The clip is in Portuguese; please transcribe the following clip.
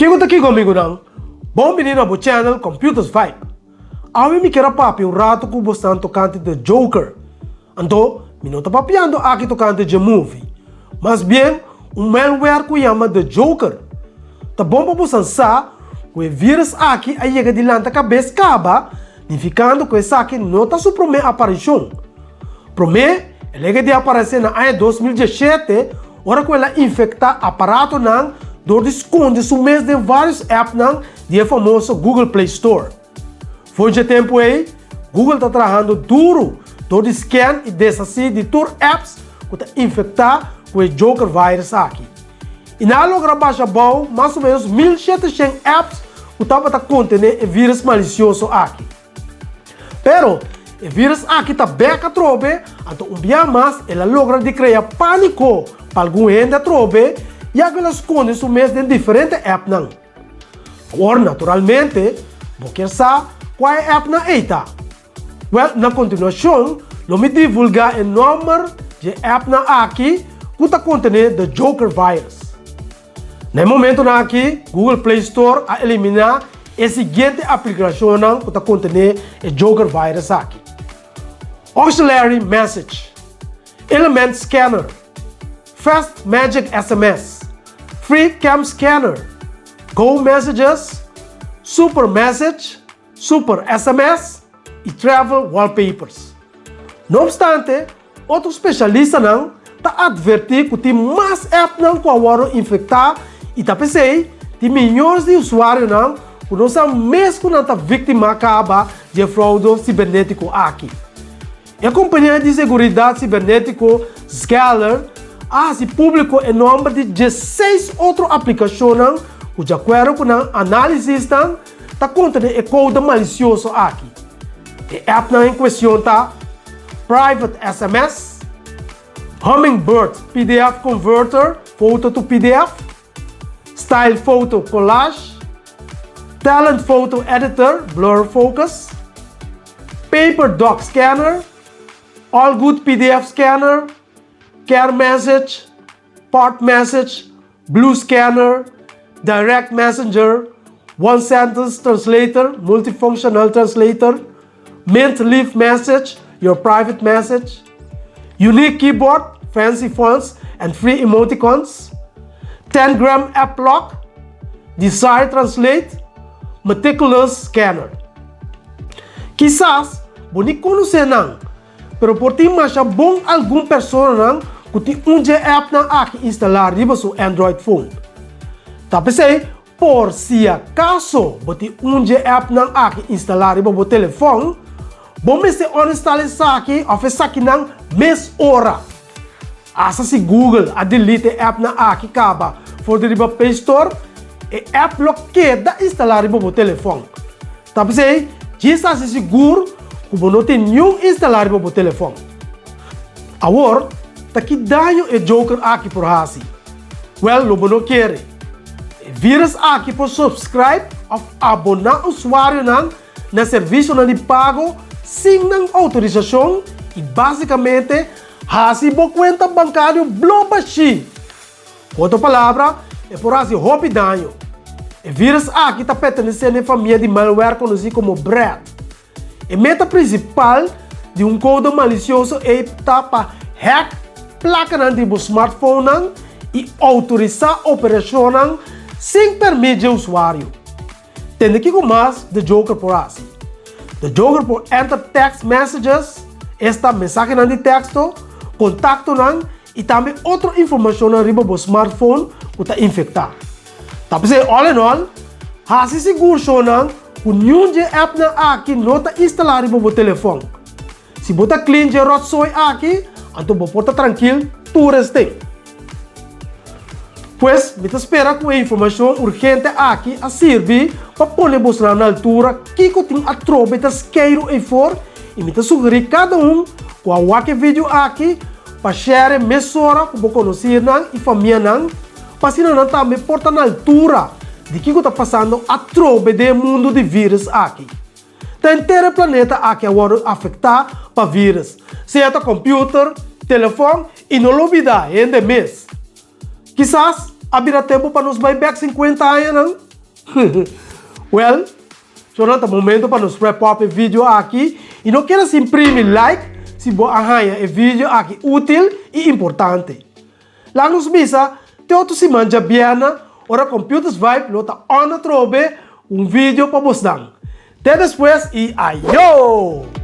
Quem está aqui comigo não? Bom menino ao channel Computers Vibe. Awi me quer papi rato com bastante tocante de Joker. Então, me não está papiando aqui tocante de movie. Mas bem, malware que chama de Joker. Tá bom para você saber que o vírus aqui aí chega de lá na cabeça acaba, significando que esse aqui não está sua primeira aparição. Primeiro, ele chega de aparecer na ano 2017, hora que ela infecta aparato não, door esconde o mês de vários apps não, de famoso Google Playstore. Foi de tempo aí, Google está trabalhando duro, door scan e desassi de tour apps que está infectar com o Joker vírus aqui. E na logra baixa bom, mais ou menos 1.700 apps que estão para conter o vírus malicioso aqui. Pero, o vírus aqui está bem a trobe, então um dia mais, ela logra de criar pânico para algum gente a trobe, e ela esconde o mês de diferentes apps não. Agora, naturalmente, você quer saber qual é a app na eita? Well, na continuação, eu me divulgar o número de app na aqui que está contendo o Joker vírus. No momento aqui, Google Play Store a eliminar a seguinte aplicação que está contendo o Joker vírus aqui. Auxiliary Message, Element Scanner, Fast Magic SMS, Free CamScanner, Go Messages, Super Message, Super SMS e Travel Wallpapers. Não obstante, outro especialista não está advertindo que tem mais apps não que agora infectar e está pensando que milhões de usuários não que não são mesmo não está vítima acaba de fraude cibernético aqui. A companhia de segurança cibernética Scalar se publicou o nome de 16 outras aplicações que, de acordo com a análise, está contendo o código malicioso aqui. A app em questão está Private SMS, Hummingbird PDF Converter, Photo to PDF, Style Photo Collage, Talent Photo Editor, Blur Focus, Paper Doc Scanner, All Good PDF Scanner, Care Message, Part Message, Blue Scanner, Direct Messenger, One Sentence Translator, Multifunctional Translator, Mint Leaf Message, Your Private Message, Unique Keyboard, Fancy Fonts and Free Emoticons, 10-gram App Lock, Desire Translate, Meticulous Scanner. Quizás, você conhece não, pero por ti mais bom alguma pessoa não que tem app não aqui instalar riba seu Android phone. Tá pensei, por se acaso você app não aqui instalar riba seu telefone, bom me se uninstalar isso aqui, ou fez aqui não mês hora. Asa se Google a delete app não aqui acaba for de riba Play Store e app bloqueia da instalar riba seu telefone. Tá pensei, diz assim seguro que você não tem nenhum instalar no seu telefone. Agora, que daño é Joker aqui por assim? Well, você não quer. O vírus aqui por subscribe ou abonar o usuário na serviço de pago sem autorização e basicamente assim por conta bancária blobaxi. Outra palavra é por assim hobby daño. O vírus aqui está pertencendo à família de malware conhecida como Brad. A meta principal de código malicioso é para hack placa do smartphone e autorizar a operação sem permitir o usuário. Tem aqui mais de Joker por assim. The Joker por enter text messages, esta mensagem de texto, contato e também outra informação no smartphone que está infectado. Tá pensando, all in all, assim seguro o nenhum app aqui não está instalado no seu telefone. Se você clean de rotsoi aqui, então você pode estar tranquilo, tudo está. Pois, me espera com a informação urgente aqui a servir para pôr você na altura que tem a tropa de isqueiro e for e me sugerir cada com a vídeo aqui para share mesura que você conhecer e família para se não também porta na altura de que está passando a trobe do mundo de vírus aqui. Tem inteiro planeta aqui agora afetar para vírus. Seja computador, telefone e não olvidar ainda mês. Quizás, haverá tempo para nos buyback 50 anos, não? Well, sonanta momento para nos wrap up o vídeo aqui e não queira se imprimir like se você arranha o vídeo aqui útil e importante. Lá nos misa, te outro se manja biana, ora Computers Vibe lota on a trobe vídeo para você. Até depois e ayo!